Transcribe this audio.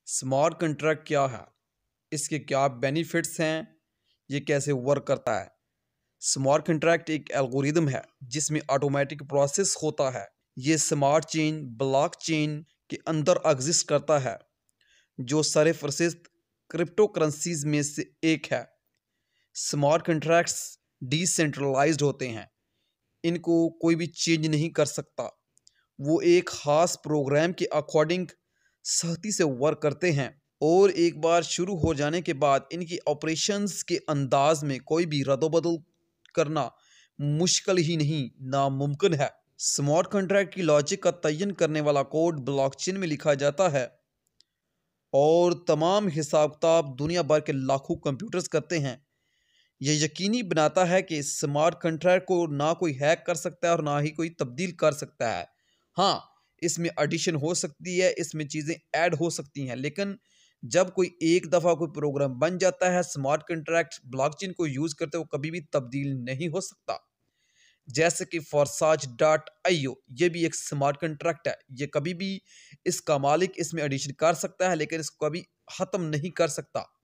Smart contract क्या है? इसके क्या बेनिफिट्स हैं? ये कैसे वर्क करता है? स्मार्ट कॉन्ट्रैक्ट एक एल्गोरिदम है जिसमें ऑटोमेटिक प्रोसेस होता है। ये स्मार्ट चेन ब्लॉकचेन के अंदर एग्जिस्ट करता है, जो सारे प्रसिद्ध क्रिप्टो करेंसीज में से एक है। स्मार्ट कॉन्ट्रैक्ट्स डिसेंट्रलाइज्ड होते हैं, इनको कोई भी चेंज नहीं कर सकता। वो एक खास प्रोग्राम के अकॉर्डिंग सख्ती से वर्क करते हैं और एक बार शुरू हो जाने के बाद इनकी ऑपरेशंस के अंदाज में कोई भी रद्दोबदल करना मुश्किल ही नहीं नामुमकिन है। स्मार्ट कॉन्ट्रैक्ट की लॉजिक का तयन करने वाला कोड ब्लॉकचेन में लिखा जाता है और तमाम हिसाब किताब दुनिया भर के लाखों कंप्यूटर्स करते हैं। यह यकीनी बनाता है कि स्मार्ट कॉन्ट्रैक्ट को ना कोई हैक कर सकता है और ना ही कोई तब्दील कर सकता है। हाँ, इसमें एडिशन हो सकती है, इसमें चीज़ें ऐड हो सकती हैं, लेकिन जब कोई एक दफ़ा कोई प्रोग्राम बन जाता है स्मार्ट कॉन्ट्रैक्ट ब्लॉकचेन को यूज़ करते हुए कभी भी तब्दील नहीं हो सकता। जैसे कि forsage.io, ये भी एक स्मार्ट कॉन्ट्रैक्ट है। ये कभी भी इसका मालिक इसमें एडिशन कर सकता है, लेकिन इसको कभी ख़त्म नहीं कर सकता।